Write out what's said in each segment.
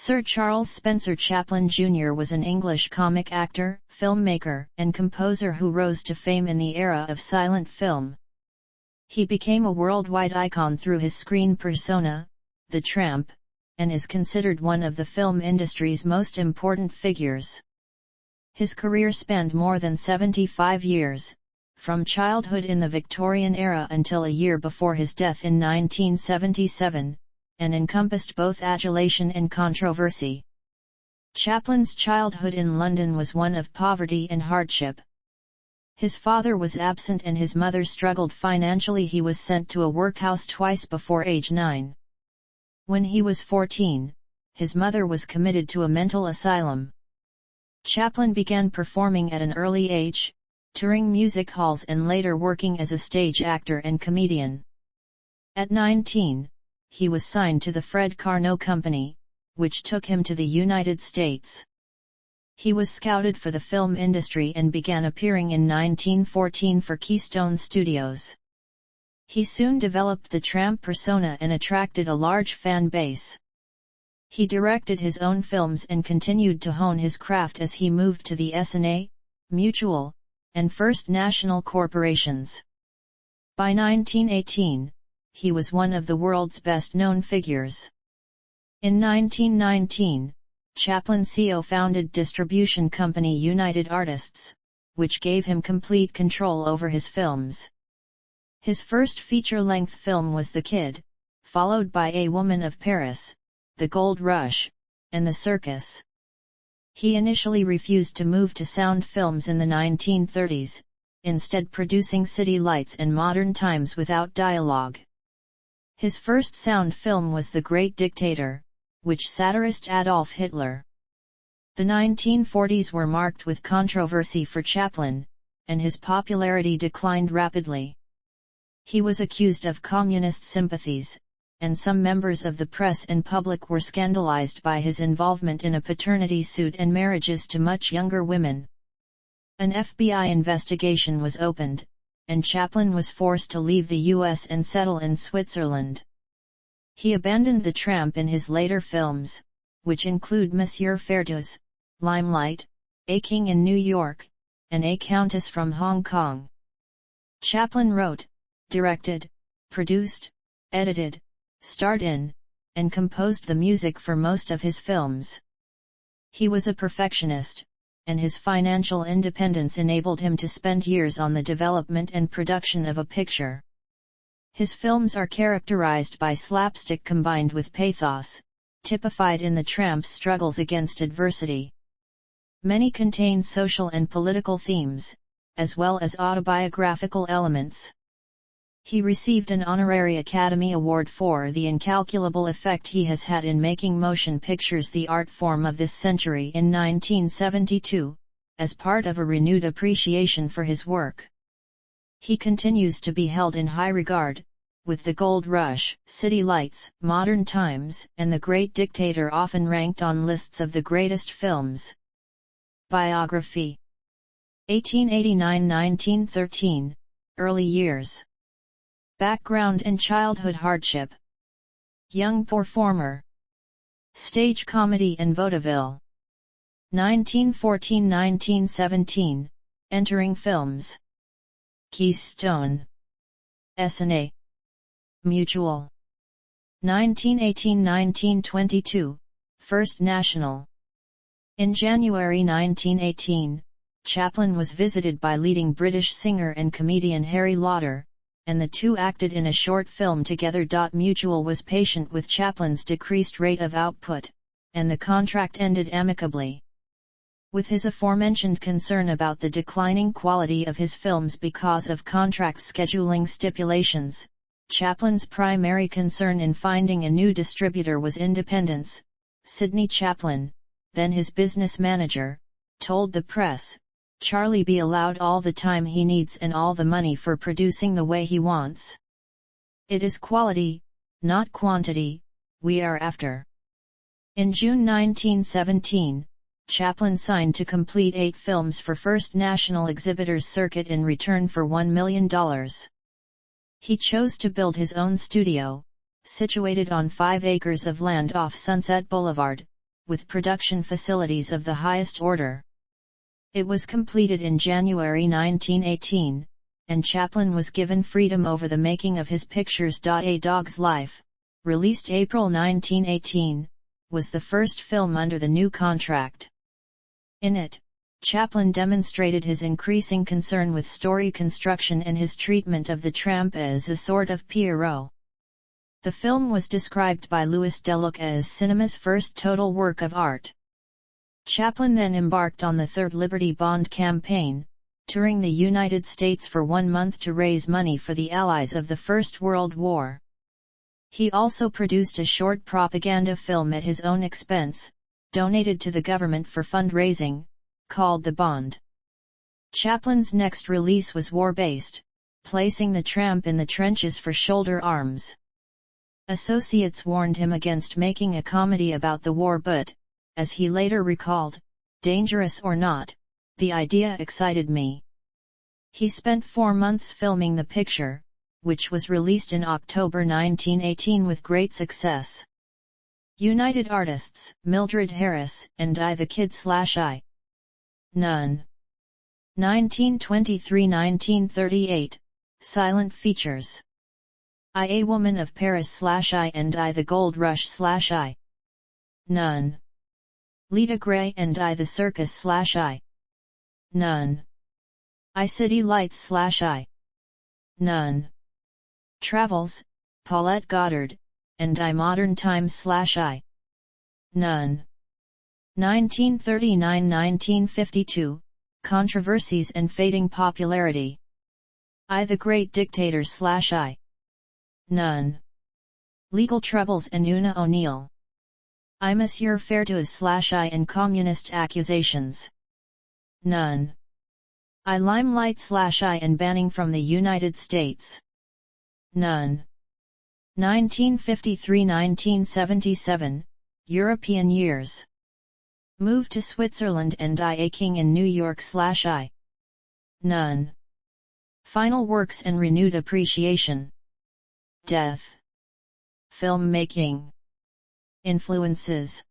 Sir Charles Spencer Chaplin Jr. was an English comic actor, filmmaker, and composer who rose to fame in the era of silent film. He became a worldwide icon through his screen persona, the Tramp, and is considered one of the film industry's most important figures. His career spanned more than 75 years, from childhood in the Victorian era until a year before his death in 1977, and encompassed both adulation and controversy. Chaplin's childhood in London was one of poverty and hardship. His father was absent and his mother struggled financially. He was sent to a workhouse twice before age 9. When he was 14, his mother was committed to a mental asylum. Chaplin began performing at an early age, touring music halls and later working as a stage actor and comedian. At 19, he was signed to the Fred Carnot Company, which took him to the United States. He was scouted for the film industry and began appearing in 1914 for Keystone Studios. He soon developed the Tramp persona and attracted a large fan base. He directed his own films and continued to hone his craft as he moved to the S&A, Mutual, and First National corporations. By 1918, he was one of the world's best-known figures. In 1919, Chaplin co-founded distribution company United Artists, which gave him complete control over his films. His first feature-length film was The Kid, followed by A Woman of Paris, The Gold Rush, and The Circus. He initially refused to move to sound films in the 1930s, instead producing City Lights and Modern Times without dialogue. His first sound film was The Great Dictator, which satirized Adolf Hitler. The 1940s were marked with controversy for Chaplin, and his popularity declined rapidly. He was accused of communist sympathies, and some members of the press and public were scandalized by his involvement in a paternity suit and marriages to much younger women. An FBI investigation was opened, and Chaplin was forced to leave the U.S. and settle in Switzerland. He abandoned the Tramp in his later films, which include Monsieur Fairdoes, Limelight, A King in New York, and A Countess from Hong Kong. Chaplin wrote, directed, produced, edited, starred in, and composed the music for most of his films. He was a perfectionist, and his financial independence enabled him to spend years on the development and production of a picture. His films are characterized by slapstick combined with pathos, typified in the Tramp's struggles against adversity. Many contain social and political themes, as well as autobiographical elements. He received an honorary Academy Award for the incalculable effect he has had in making motion pictures the art form of this century in 1972, as part of a renewed appreciation for his work. He continues to be held in high regard, with The Gold Rush, City Lights, Modern Times, and The Great Dictator often ranked on lists of the greatest films. Biography. 1889–1913, Early years. Background and childhood hardship. Young performer. Stage comedy and vaudeville. 1914–1917, entering films. Keystone. S&A. Mutual. 1918–1922, First National. In January 1918, Chaplin was visited by leading British singer and comedian Harry Lauder, and the two acted in a short film together. Mutual was patient with Chaplin's decreased rate of output, and the contract ended amicably. With his aforementioned concern about the declining quality of his films because of contract scheduling stipulations, Chaplin's primary concern in finding a new distributor was independence. Sidney Chaplin, then his business manager, told the press, "Charlie be allowed all the time he needs and all the money for producing the way he wants. It is quality, not quantity, we are after." In June 1917, Chaplin signed to complete 8 films for First National Exhibitors Circuit in return for $1 million. He chose to build his own studio, situated on 5 acres of land off Sunset Boulevard, with production facilities of the highest order. It was completed in January 1918, and Chaplin was given freedom over the making of his pictures. A Dog's Life, released April 1918, was the first film under the new contract. In it, Chaplin demonstrated his increasing concern with story construction and his treatment of the tramp as a sort of Pierrot. The film was described by Louis Deluc as cinema's first total work of art. Chaplin then embarked on the Third Liberty Bond campaign, touring the United States for 1 month to raise money for the Allies of the First World War. He also produced a short propaganda film at his own expense, donated to the government for fundraising, called The Bond. Chaplin's next release was war-based, placing the tramp in the trenches for shoulder arms. Associates warned him against making a comedy about the war, but, as he later recalled, dangerous or not, the idea excited me. He spent 4 months filming the picture, which was released in October 1918 with great success. United Artists, Mildred Harris, and I the Kid/I. None. 1923–1938, Silent Features. A Woman of Paris/I and I the Gold Rush/I. None. Lita Gray and I the Circus/I. None. I City Lights/I. None. Travels, Paulette Goddard, and I Modern Times/I. None. 1939–1952, Controversies and Fading Popularity. I the Great Dictator/I. None. Legal Troubles and Una O'Neill. I Monsieur Fairtues/I and Communist Accusations. None. I Limelight/I and Banning from the United States. None. 1953–1977, European Years. Move to Switzerland and I A King in New York/I. None. Final Works and Renewed Appreciation. Death. Filmmaking. Influences.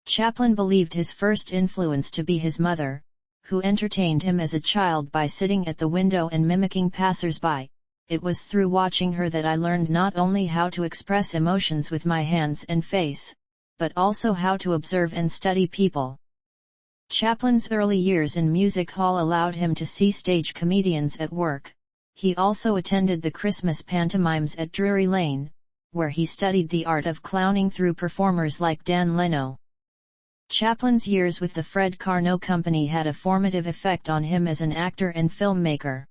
Chaplin believed his first influence to be his mother, who entertained him as a child by sitting at the window and mimicking passers-by. It was through watching her that I learned not only how to express emotions with my hands and face, but also how to observe and study people. Chaplin's early years in music hall allowed him to see stage comedians at work. He also attended the Christmas pantomimes at Drury Lane, where he studied the art of clowning through performers like Dan Leno. Chaplin's years with the Fred Carnot Company had a formative effect on him as an actor and filmmaker.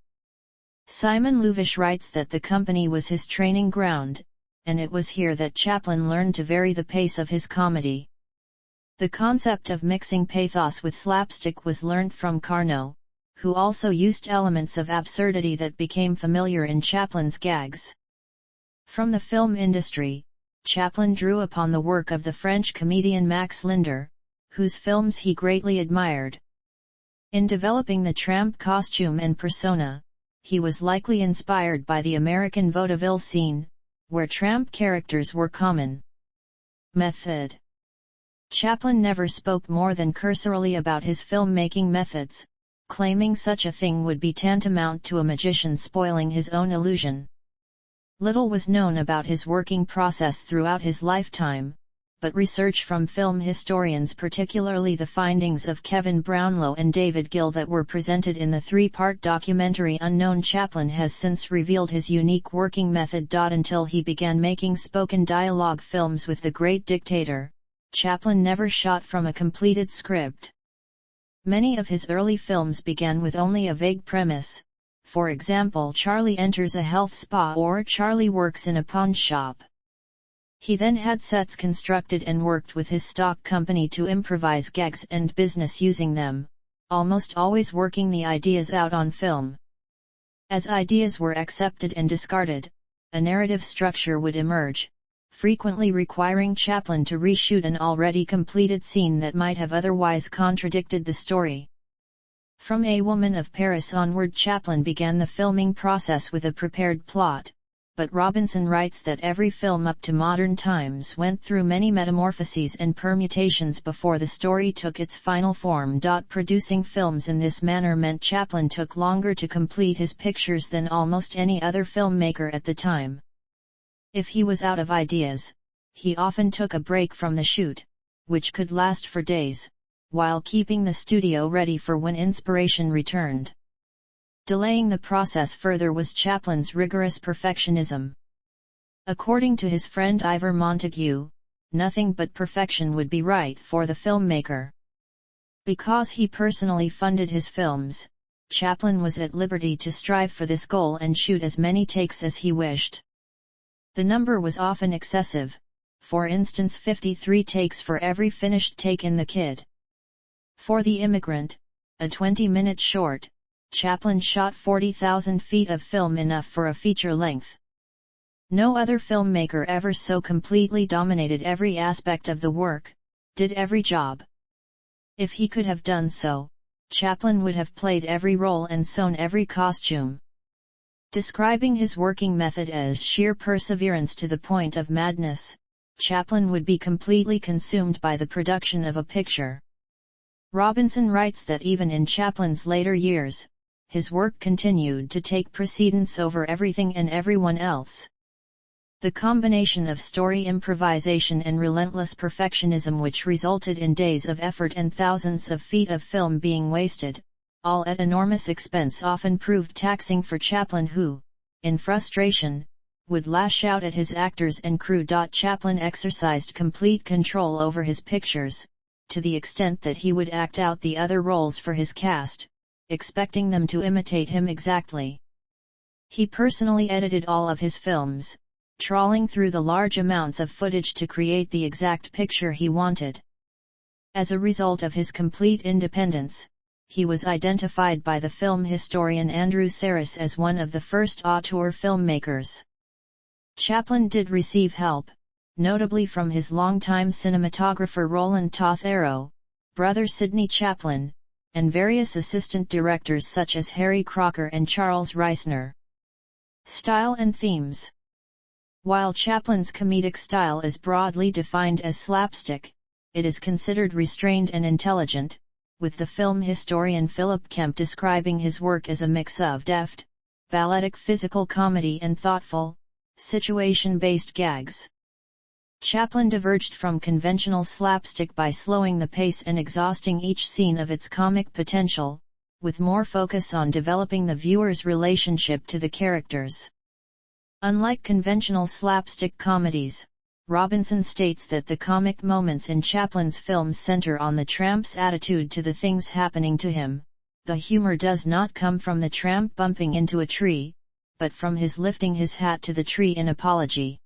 Simon Luvish writes that the company was his training ground, and it was here that Chaplin learned to vary the pace of his comedy. The concept of mixing pathos with slapstick was learnt from Carnot, who also used elements of absurdity that became familiar in Chaplin's gags. From the film industry, Chaplin drew upon the work of the French comedian Max Linder, whose films he greatly admired. In developing the tramp costume and persona, he was likely inspired by the American vaudeville scene, where tramp characters were common. Method. Chaplin never spoke more than cursorily about his filmmaking methods, claiming such a thing would be tantamount to a magician spoiling his own illusion. Little was known about his working process throughout his lifetime, but research from film historians, particularly the findings of Kevin Brownlow and David Gill that were presented in the 3-part documentary Unknown Chaplin, has since revealed his unique working method. Until he began making spoken dialogue films with The Great Dictator, Chaplin never shot from a completed script. Many of his early films began with only a vague premise, for example Charlie Enters a Health Spa or Charlie Works in a Pawn Shop. He then had sets constructed and worked with his stock company to improvise gags and business using them, almost always working the ideas out on film. As ideas were accepted and discarded, a narrative structure would emerge, frequently requiring Chaplin to reshoot an already completed scene that might have otherwise contradicted the story. From A Woman of Paris onward, Chaplin began the filming process with a prepared plot, but Robinson writes that every film up to modern times went through many metamorphoses and permutations before the story took its final form. Producing films in this manner meant Chaplin took longer to complete his pictures than almost any other filmmaker at the time. If he was out of ideas, he often took a break from the shoot, which could last for days, while keeping the studio ready for when inspiration returned. Delaying the process further was Chaplin's rigorous perfectionism. According to his friend Ivor Montague, nothing but perfection would be right for the filmmaker. Because he personally funded his films, Chaplin was at liberty to strive for this goal and shoot as many takes as he wished. The number was often excessive, for instance 53 takes for every finished take in The Kid. For The Immigrant, a 20-minute short, Chaplin shot 40,000 feet of film, enough for a feature length. No other filmmaker ever so completely dominated every aspect of the work, did every job. If he could have done so, Chaplin would have played every role and sewn every costume. Describing his working method as sheer perseverance to the point of madness, Chaplin would be completely consumed by the production of a picture. Robinson writes that even in Chaplin's later years, his work continued to take precedence over everything and everyone else. The combination of story improvisation and relentless perfectionism, which resulted in days of effort and thousands of feet of film being wasted, all at enormous expense, often proved taxing for Chaplin, who, in frustration, would lash out at his actors and crew. Chaplin exercised complete control over his pictures, to the extent that he would act out the other roles for his cast, expecting them to imitate him exactly. He personally edited all of his films, trawling through the large amounts of footage to create the exact picture he wanted. As a result of his complete independence, he was identified by the film historian Andrew Sarris as one of the first auteur filmmakers. Chaplin did receive help, notably from his longtime cinematographer Roland Toth Arrow, brother Sidney Chaplin, and various assistant directors such as Harry Crocker and Charles Reisner. Style and themes. While Chaplin's comedic style is broadly defined as slapstick, it is considered restrained and intelligent, with the film historian Philip Kemp describing his work as a mix of deft, balletic physical comedy and thoughtful, situation-based gags. Chaplin diverged from conventional slapstick by slowing the pace and exhausting each scene of its comic potential, with more focus on developing the viewer's relationship to the characters. Unlike conventional slapstick comedies, Robinson states that the comic moments in Chaplin's films center on the tramp's attitude to the things happening to him. The humor does not come from the tramp bumping into a tree, but from his lifting his hat to the tree in apology.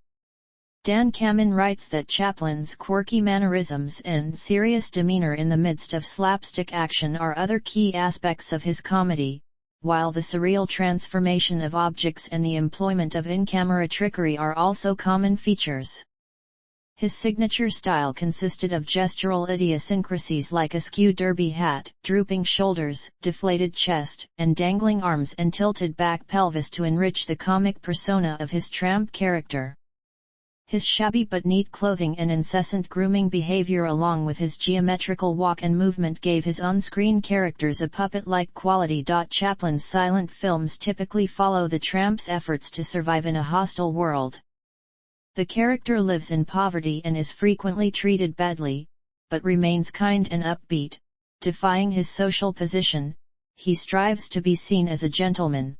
Dan Kamin writes that Chaplin's quirky mannerisms and serious demeanor in the midst of slapstick action are other key aspects of his comedy, while the surreal transformation of objects and the employment of in-camera trickery are also common features. His signature style consisted of gestural idiosyncrasies like a skew derby hat, drooping shoulders, deflated chest, and dangling arms and tilted back pelvis to enrich the comic persona of his tramp character. His shabby but neat clothing and incessant grooming behavior along with his geometrical walk and movement gave his on-screen characters a puppet-like quality. Chaplin's silent films typically follow the tramp's efforts to survive in a hostile world. The character lives in poverty and is frequently treated badly, but remains kind and upbeat. Defying his social position, he strives to be seen as a gentleman.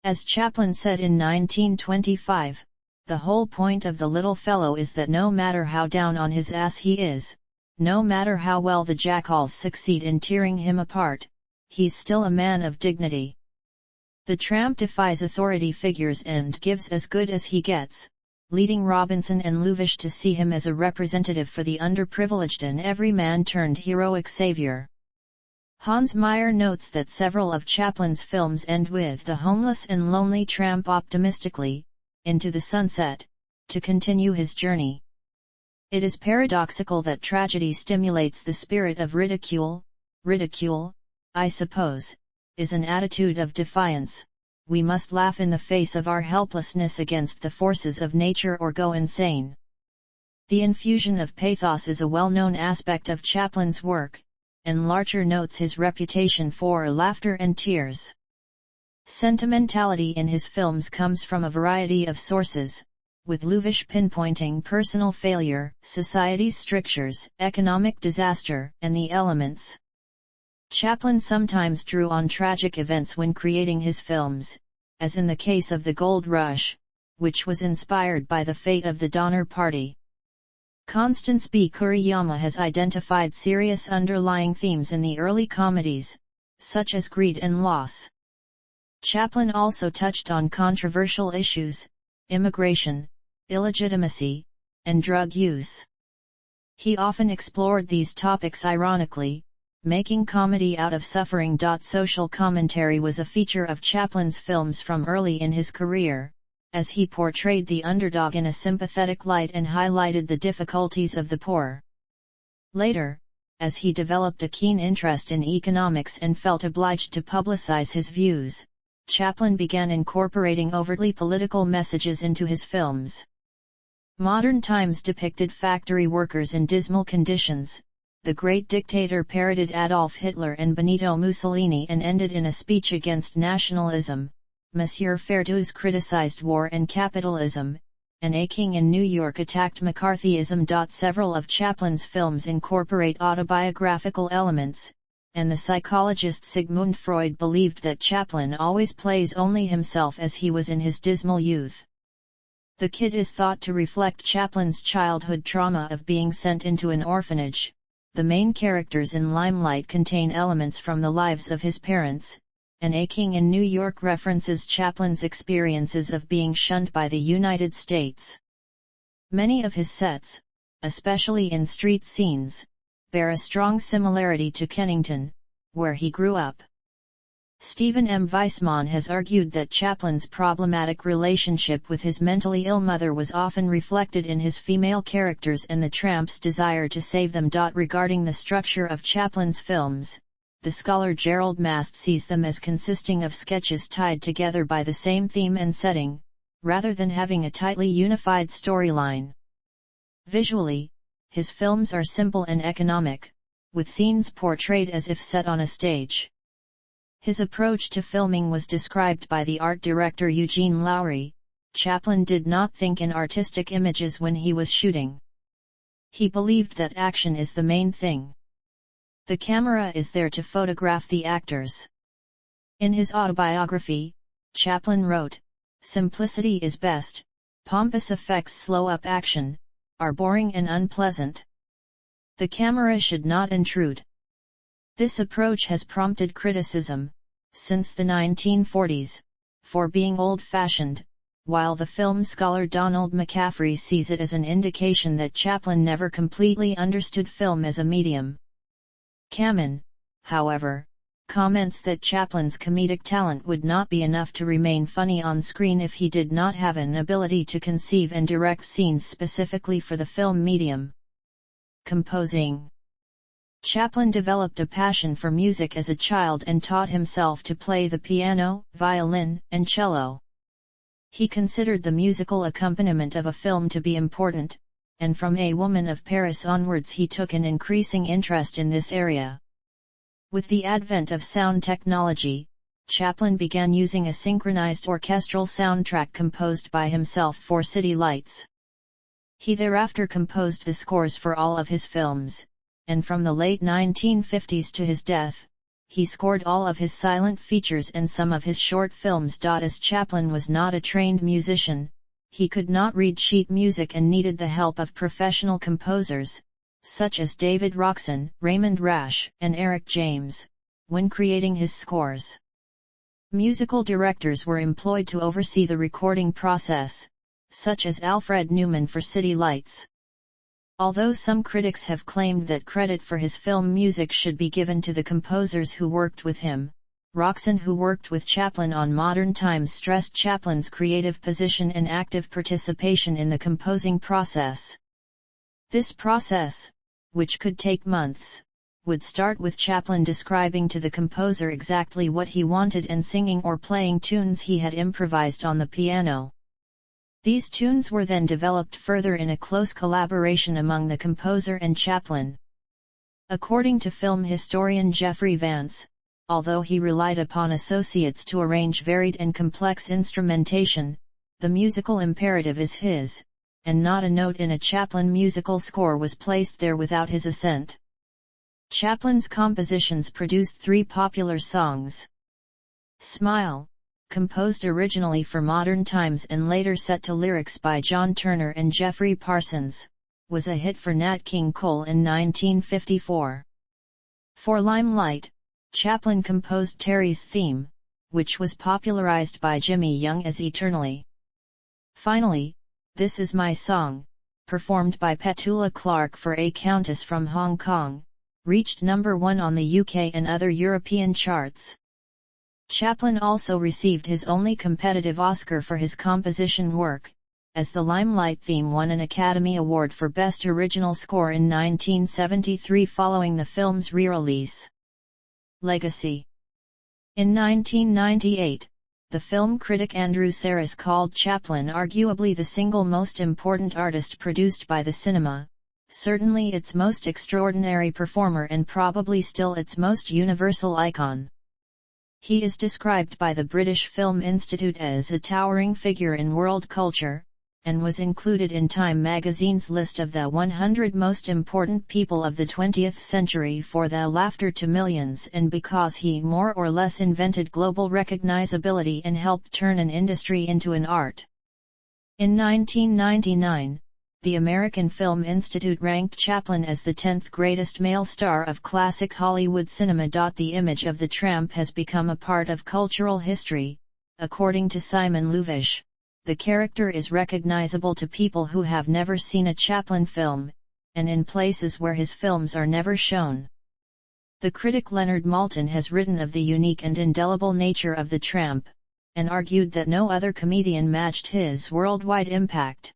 As Chaplin said in 1925, "The whole point of the little fellow is that no matter how down on his ass he is, no matter how well the jackals succeed in tearing him apart, he's still a man of dignity." The tramp defies authority figures and gives as good as he gets, leading Robinson and Luvish to see him as a representative for the underprivileged and everyman turned heroic savior. Hans Meyer notes that several of Chaplin's films end with the homeless and lonely tramp optimistically, into the sunset, to continue his journey. It is paradoxical that tragedy stimulates the spirit of ridicule. Ridicule, I suppose, is an attitude of defiance, we must laugh in the face of our helplessness against the forces of nature or go insane. The infusion of pathos is a well-known aspect of Chaplin's work, and Larcher notes his reputation for laughter and tears. Sentimentality in his films comes from a variety of sources, with Luvish pinpointing personal failure, society's strictures, economic disaster, and the elements. Chaplin sometimes drew on tragic events when creating his films, as in the case of The Gold Rush, which was inspired by the fate of the Donner Party. Constance B. Kuriyama has identified serious underlying themes in the early comedies, such as greed and loss. Chaplin also touched on controversial issues, immigration, illegitimacy, and drug use. He often explored these topics ironically, making comedy out of suffering. Social commentary was a feature of Chaplin's films from early in his career, as he portrayed the underdog in a sympathetic light and highlighted the difficulties of the poor. Later, as he developed a keen interest in economics and felt obliged to publicize his views, Chaplin began incorporating overtly political messages into his films. Modern Times depicted factory workers in dismal conditions. The Great Dictator parodied Adolf Hitler and Benito Mussolini and ended in a speech against nationalism. Monsieur Ferdouz criticized war and capitalism, and A King in New York attacked McCarthyism. Several of Chaplin's films incorporate autobiographical elements, and the psychologist Sigmund Freud believed that Chaplin always plays only himself as he was in his dismal youth. The Kid is thought to reflect Chaplin's childhood trauma of being sent into an orphanage. The main characters in Limelight contain elements from the lives of his parents, and A King in New York references Chaplin's experiences of being shunned by the United States. Many of his sets, especially in street scenes, bear a strong similarity to Kennington, where he grew up. Stephen M. Weissman has argued that Chaplin's problematic relationship with his mentally ill mother was often reflected in his female characters and the tramp's desire to save them. Regarding the structure of Chaplin's films, the scholar Gerald Mast sees them as consisting of sketches tied together by the same theme and setting, rather than having a tightly unified storyline. Visually, his films are simple and economic, with scenes portrayed as if set on a stage. His approach to filming was described by the art director Eugene Lowry. Chaplin did not think in artistic images when he was shooting. He believed that action is the main thing. The camera is there to photograph the actors. In his autobiography, Chaplin wrote, "Simplicity is best, pompous effects slow up action, are boring and unpleasant. The camera should not intrude." This approach has prompted criticism, since the 1940s, for being old-fashioned, while the film scholar Donald McCaffrey sees it as an indication that Chaplin never completely understood film as a medium. Kamen, however, comments that Chaplin's comedic talent would not be enough to remain funny on screen if he did not have an ability to conceive and direct scenes specifically for the film medium. Composing. Chaplin developed a passion for music as a child and taught himself to play the piano, violin, and cello. He considered the musical accompaniment of a film to be important, and from A Woman of Paris onwards he took an increasing interest in this area. With the advent of sound technology, Chaplin began using a synchronized orchestral soundtrack composed by himself for city lights. He thereafter composed the scores for all of his films, and from the late 1950s to his death, he scored all of his silent features and some of his short films. As Chaplin was not a trained musician, he could not read sheet music and needed the help of professional composers, such as David Roxon, Raymond Rash, and Eric James, when creating his scores. Musical directors were employed to oversee the recording process, such as Alfred Newman for City Lights. Although some critics have claimed that credit for his film music should be given to the composers who worked with him, Roxon, who worked with Chaplin on Modern Times, stressed Chaplin's creative position and active participation in the composing process. This process, which could take months, would start with Chaplin describing to the composer exactly what he wanted and singing or playing tunes he had improvised on the piano. These tunes were then developed further in a close collaboration among the composer and Chaplin. According to film historian Jeffrey Vance, although he relied upon associates to arrange varied and complex instrumentation, the musical imperative is his, and not a note in a Chaplin musical score was placed there without his assent. Chaplin's compositions produced 3 popular songs. Smile, composed originally for modern times and later set to lyrics by John Turner and Jeffrey Parsons, was a hit for Nat King Cole in 1954. For Limelight, Chaplin composed Terry's theme, which was popularized by Jimmy Young as Eternally. Finally, This Is My Song, performed by Petula Clark for A Countess from Hong Kong, reached number 1 on the UK and other European charts. Chaplin also received his only competitive Oscar for his composition work, as the Limelight theme won an Academy Award for Best Original Score in 1973 following the film's re-release. Legacy. In 1998, the film critic Andrew Sarris called Chaplin arguably the single most important artist produced by the cinema, certainly its most extraordinary performer and probably still its most universal icon. He is described by the British Film Institute as a towering figure in world culture, and was included in Time magazine's list of the 100 most important people of the 20th century for the laughter to millions and because he more or less invented global recognizability and helped turn an industry into an art. In 1999, the American Film Institute ranked Chaplin as the 10th greatest male star of classic Hollywood cinema. The image of the tramp has become a part of cultural history, according to Simon Louvish. The character is recognizable to people who have never seen a Chaplin film, and in places where his films are never shown. The critic Leonard Maltin has written of the unique and indelible nature of the tramp, and argued that no other comedian matched his worldwide impact.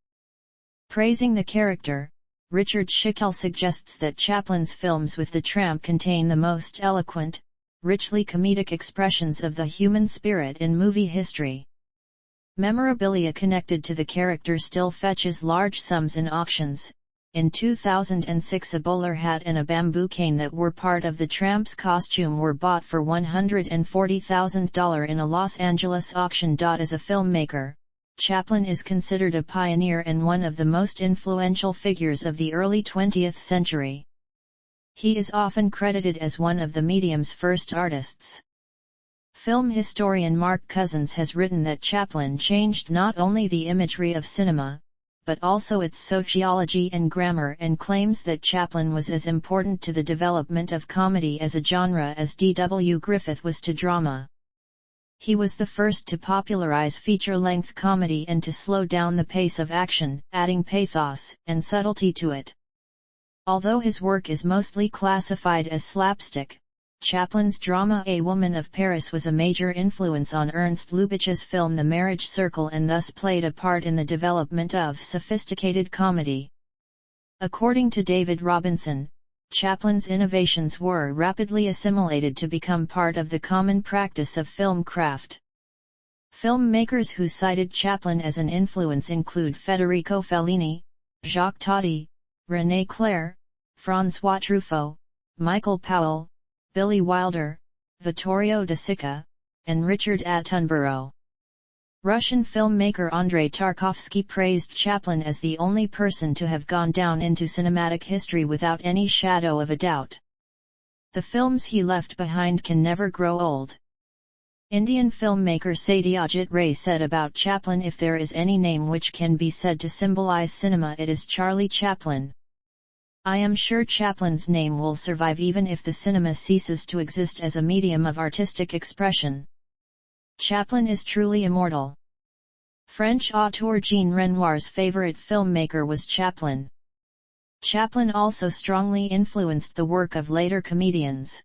Praising the character, Richard Schickel suggests that Chaplin's films with the tramp contain the most eloquent, richly comedic expressions of the human spirit in movie history. Memorabilia connected to the character still fetches large sums in auctions. In 2006, a bowler hat and a bamboo cane that were part of the tramp's costume were bought for $140,000 in a Los Angeles auction. As a filmmaker, Chaplin is considered a pioneer and one of the most influential figures of the early 20th century. He is often credited as one of the medium's first artists. Film historian Mark Cousins has written that Chaplin changed not only the imagery of cinema, but also its sociology and grammar, and claims that Chaplin was as important to the development of comedy as a genre as D.W. Griffith was to drama. He was the first to popularize feature-length comedy and to slow down the pace of action, adding pathos and subtlety to it. Although his work is mostly classified as slapstick, Chaplin's drama A Woman of Paris was a major influence on Ernst Lubitsch's film The Marriage Circle and thus played a part in the development of sophisticated comedy. According to David Robinson, Chaplin's innovations were rapidly assimilated to become part of the common practice of film craft. Filmmakers who cited Chaplin as an influence include Federico Fellini, Jacques Tati, René Clair, François Truffaut, Michael Powell, Billy Wilder, Vittorio De Sica, and Richard Attenborough. Russian filmmaker Andrei Tarkovsky praised Chaplin as the only person to have gone down into cinematic history without any shadow of a doubt. The films he left behind can never grow old. Indian filmmaker Satyajit Ray said about Chaplin, if there is any name which can be said to symbolize cinema, it is Charlie Chaplin. I am sure Chaplin's name will survive even if the cinema ceases to exist as a medium of artistic expression. Chaplin is truly immortal. French auteur Jean Renoir's favorite filmmaker was Chaplin. Chaplin also strongly influenced the work of later comedians.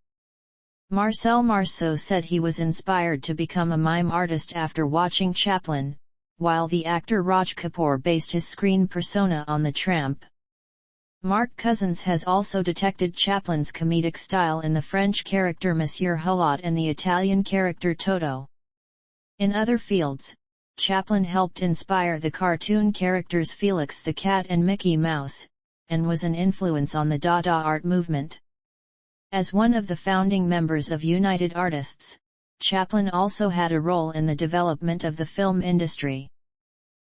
Marcel Marceau said he was inspired to become a mime artist after watching Chaplin, while the actor Raj Kapoor based his screen persona on the tramp. Mark Cousins has also detected Chaplin's comedic style in the French character Monsieur Hulot and the Italian character Toto. In other fields, Chaplin helped inspire the cartoon characters Felix the Cat and Mickey Mouse, and was an influence on the Dada art movement. As one of the founding members of United Artists, Chaplin also had a role in the development of the film industry.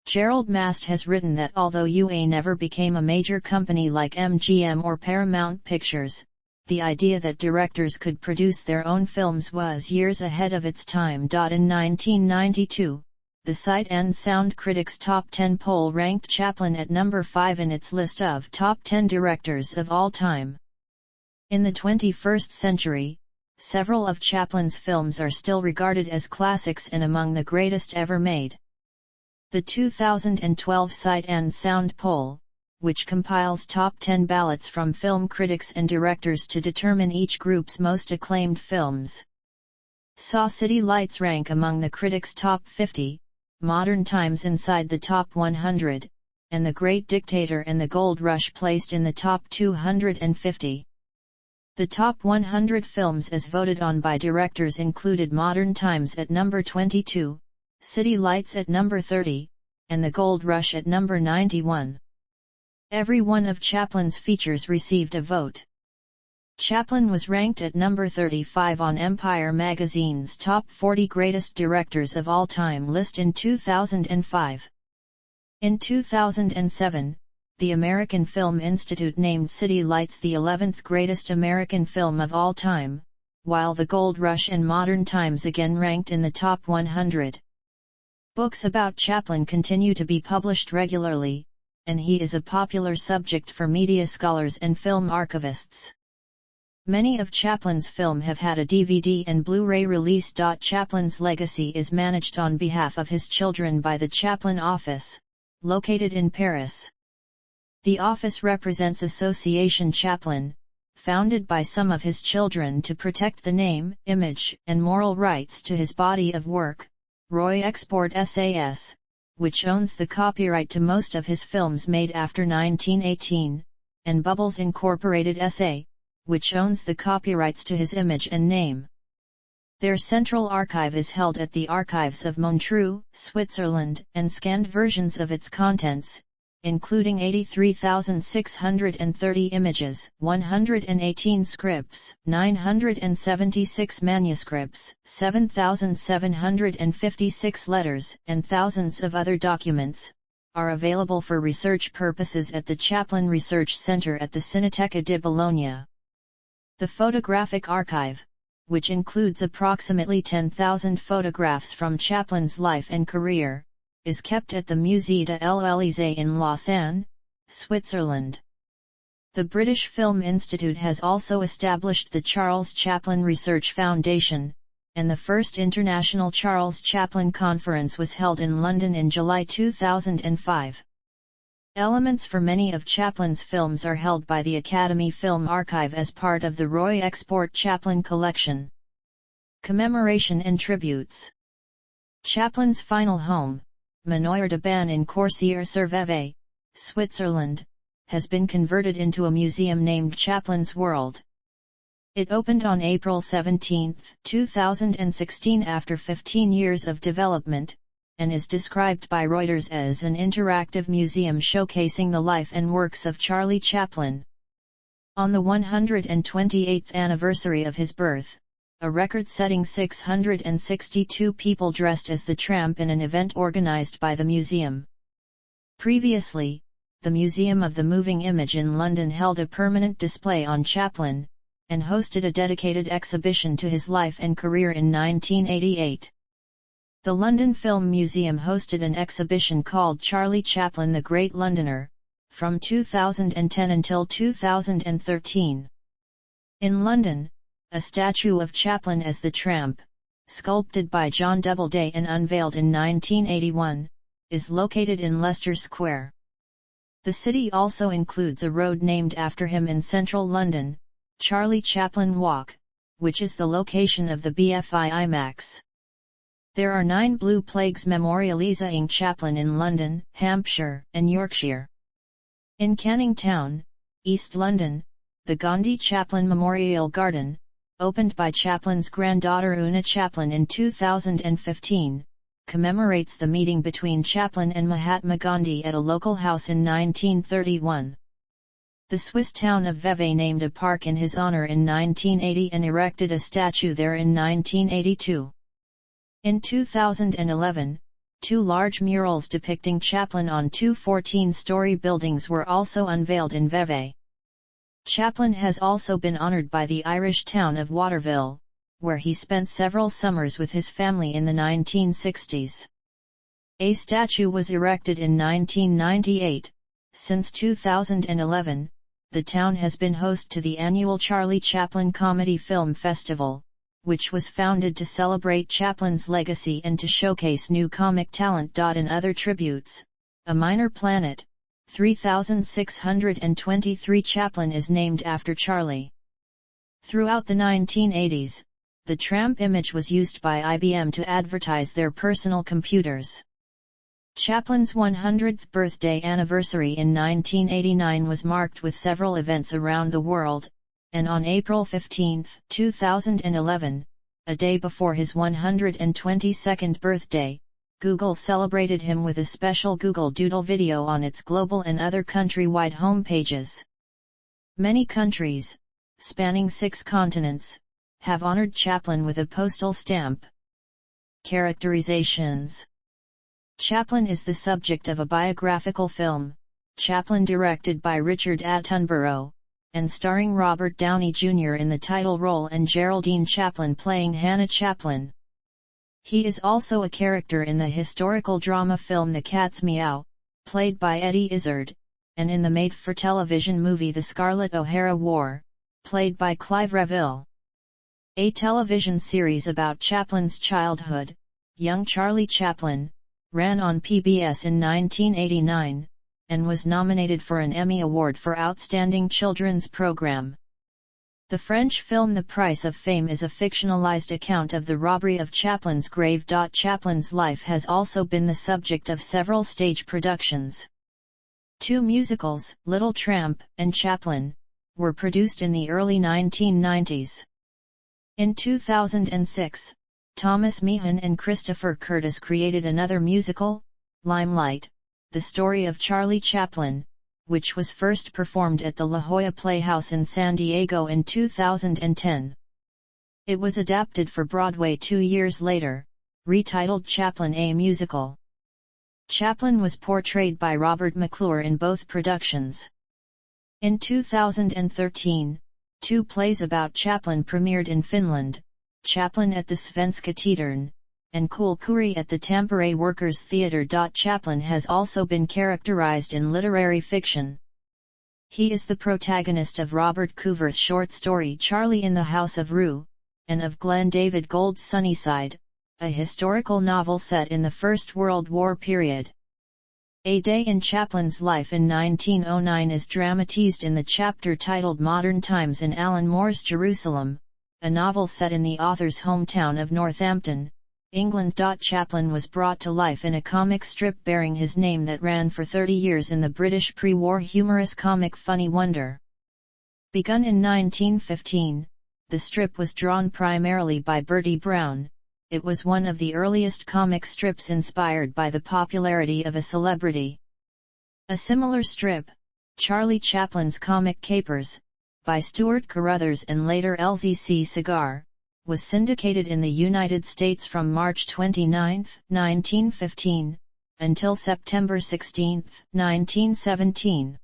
Gerald Mast has written that although UA never became a major company like MGM or Paramount Pictures, the idea that directors could produce their own films was years ahead of its time. In 1992, the Sight and Sound Critics Top 10 poll ranked Chaplin at number 5 in its list of top 10 directors of all time. In the 21st century, several of Chaplin's films are still regarded as classics and among the greatest ever made. The 2012 Sight and Sound poll, which compiles top 10 ballots from film critics and directors to determine each group's most acclaimed films, saw City Lights rank among the critics' top 50, Modern Times inside the top 100, and The Great Dictator and The Gold Rush placed in the top 250. The top 100 films as voted on by directors included Modern Times at number 22, City Lights at number 30, and The Gold Rush at number 91. Every one of Chaplin's features received a vote. Chaplin was ranked at number 35 on Empire magazine's Top 40 Greatest Directors of All Time list in 2005. In 2007, the American Film Institute named City Lights the 11th greatest American film of all time, while The Gold Rush and Modern Times again ranked in the top 100. Books about Chaplin continue to be published regularly, and he is a popular subject for media scholars and film archivists. Many of Chaplin's films have had a DVD and Blu-ray release. Chaplin's legacy is managed on behalf of his children by the Chaplin Office, located in Paris. The office represents Association Chaplin, founded by some of his children to protect the name, image, and moral rights to his body of work, Roy Export SAS, which owns the copyright to most of his films made after 1918, and Bubbles Incorporated SA, which owns the copyrights to his image and name. Their central archive is held at the Archives of Montreux, Switzerland, and scanned versions of its contents, including 83,630 images, 118 scripts, 976 manuscripts, 7,756 letters, and thousands of other documents, are available for research purposes at the Chaplin Research Center at the Cineteca di Bologna. The Photographic Archive, which includes approximately 10,000 photographs from Chaplin's life and career, is kept at the Musée de l'Élysée in Lausanne, Switzerland. The British Film Institute has also established the Charles Chaplin Research Foundation, and the first International Charles Chaplin Conference was held in London in July 2005. Elements for many of Chaplin's films are held by the Academy Film Archive as part of the Roy Export Chaplin Collection. Commemoration and Tributes. Chaplin's final home, Manoir de Ban in Corsier-sur-Vevey, Switzerland, has been converted into a museum named Chaplin's World. It opened on April 17, 2016 after 15 years of development, and is described by Reuters as an interactive museum showcasing the life and works of Charlie Chaplin. On the 128th anniversary of his birth, a record-setting 662 people dressed as the Tramp in an event organized by the museum. Previously, the Museum of the Moving Image in London held a permanent display on Chaplin, and hosted a dedicated exhibition to his life and career in 1988. The London Film Museum hosted an exhibition called Charlie Chaplin the Great Londoner, from 2010 until 2013. In London, a statue of Chaplin as the Tramp, sculpted by John Doubleday and unveiled in 1981, is located in Leicester Square. The city also includes a road named after him in central London, Charlie Chaplin Walk, which is the location of the BFI IMAX. There are 9 Blue Plagues memorializing Chaplin in London, Hampshire, and Yorkshire. In Canning Town, East London, the Gandhi Chaplin Memorial Garden, opened by Chaplin's granddaughter Una Chaplin in 2015, commemorates the meeting between Chaplin and Mahatma Gandhi at a local house in 1931. The Swiss town of Vevey named a park in his honor in 1980 and erected a statue there in 1982. In 2011, 2 large murals depicting Chaplin on 2 14-story buildings were also unveiled in Vevey. Chaplin has also been honored by the Irish town of Waterville, where he spent several summers with his family in the 1960s. A statue was erected in 1998. Since 2011, the town has been host to the annual Charlie Chaplin Comedy Film Festival, which was founded to celebrate Chaplin's legacy and to showcase new comic talent. And other tributes. A Minor Planet, 3623 Chaplin is named after Charlie. Throughout the 1980s, the tramp image was used by IBM to advertise their personal computers. Chaplin's 100th birthday anniversary in 1989 was marked with several events around the world, and on April 15, 2011, a day before his 122nd birthday, Google celebrated him with a special Google Doodle video on its global and other country-wide home pages. Many countries, spanning 6 continents, have honored Chaplin with a postal stamp. Characterizations. Chaplin is the subject of a biographical film, Chaplin, directed by Richard Attenborough, and starring Robert Downey Jr. in the title role and Geraldine Chaplin playing Hannah Chaplin. He is also a character in the historical drama film The Cat's Meow, played by Eddie Izzard, and in the made-for-television movie The Scarlett O'Hara War, played by Clive Revill. A television series about Chaplin's childhood, Young Charlie Chaplin, ran on PBS in 1989, and was nominated for an Emmy Award for Outstanding Children's Program. The French film The Price of Fame is a fictionalized account of the robbery of Chaplin's grave. Chaplin's life has also been the subject of several stage productions. 2 musicals, Little Tramp and Chaplin, were produced in the early 1990s. In 2006, Thomas Meehan and Christopher Curtis created another musical, Limelight, the story of Charlie Chaplin, which was first performed at the La Jolla Playhouse in San Diego in 2010. It was adapted for Broadway 2 years later, retitled Chaplin a Musical. Chaplin was portrayed by Robert McClure in both productions. In 2013, 2 plays about Chaplin premiered in Finland, Chaplin at the Svenska Teatern, and Kulkuri at the Tampere Workers' Theatre. Chaplin has also been characterized in literary fiction. He is the protagonist of Robert Coover's short story Charlie in the House of Rue, and of Glenn David Gould's Sunnyside, a historical novel set in the First World War period. A Day in Chaplin's Life in 1909 is dramatized in the chapter titled Modern Times in Alan Moore's Jerusalem, a novel set in the author's hometown of Northampton, England. Chaplin was brought to life in a comic strip bearing his name that ran for 30 years in the British pre-war humorous comic Funny Wonder. Begun in 1915, the strip was drawn primarily by Bertie Brown. It was one of the earliest comic strips inspired by the popularity of a celebrity. A similar strip, Charlie Chaplin's Comic Capers, by Stuart Carruthers and later LZC Cigar, was syndicated in the United States from March 29, 1915, until September 16, 1917.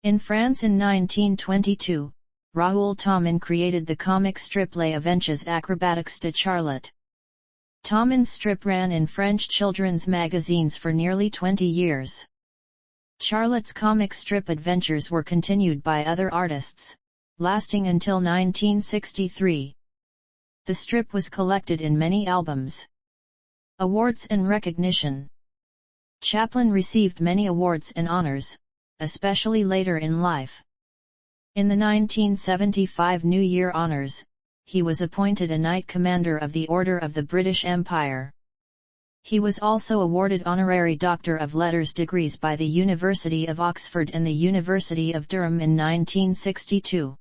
In France in 1922, Raoul Thomin created the comic strip Les Aventures Acrobatiques de Charlotte. Thomin's strip ran in French children's magazines for nearly 20 years. Charlotte's comic strip adventures were continued by other artists, lasting until 1963. The strip was collected in many albums. Awards and recognition. Chaplin received many awards and honors, especially later in life. In the 1975 New Year Honours, he was appointed a Knight Commander of the Order of the British Empire. He was also awarded honorary Doctor of Letters degrees by the University of Oxford and the University of Durham in 1962.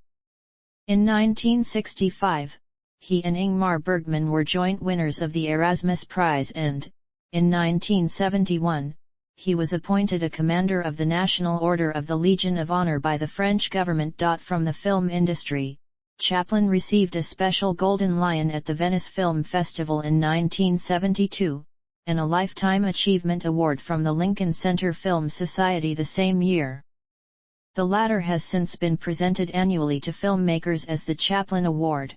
In 1965, he and Ingmar Bergman were joint winners of the Erasmus Prize and, in 1971, he was appointed a Commander of the National Order of the Legion of Honor by the French government. From the film industry, Chaplin received a special Golden Lion at the Venice Film Festival in 1972, and a Lifetime Achievement Award from the Lincoln Center Film Society the same year. The latter has since been presented annually to filmmakers as the Chaplin Award.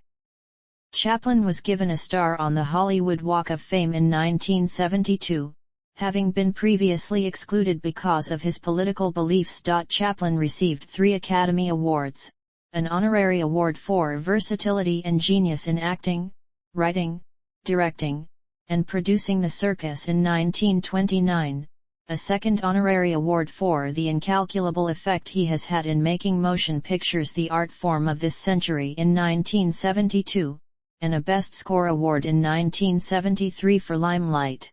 Chaplin was given a star on the Hollywood Walk of Fame in 1972, having been previously excluded because of his political beliefs. Chaplin received 3 Academy Awards, an honorary award for versatility and genius in acting, writing, directing, and producing The Circus in 1929, a second honorary award for the incalculable effect he has had in making motion pictures the art form of this century in 1972, and a Best Score award in 1973 for Limelight.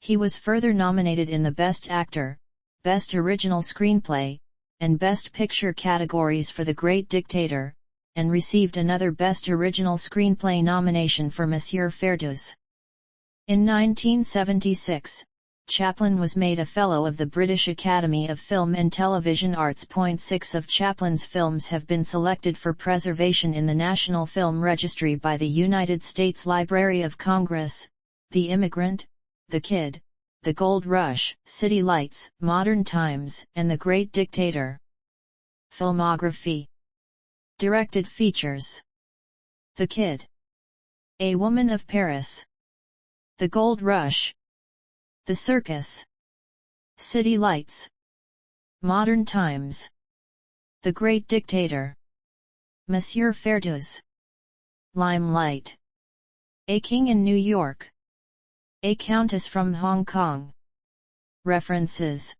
He was further nominated in the Best Actor, Best Original Screenplay, and Best Picture categories for The Great Dictator, and received another Best Original Screenplay nomination for Monsieur Ferdouz. In 1976, Chaplin was made a Fellow of the British Academy of Film and Television Arts. 6 of Chaplin's films have been selected for preservation in the National Film Registry by the United States Library of Congress: The Immigrant, The Kid, The Gold Rush, City Lights, Modern Times, and The Great Dictator. Filmography. Directed features: The Kid, A Woman of Paris, The Gold Rush, The Circus, City Lights, Modern Times, The Great Dictator, Monsieur Ferdouz, Limelight, A King in New York, A Countess from Hong Kong. References.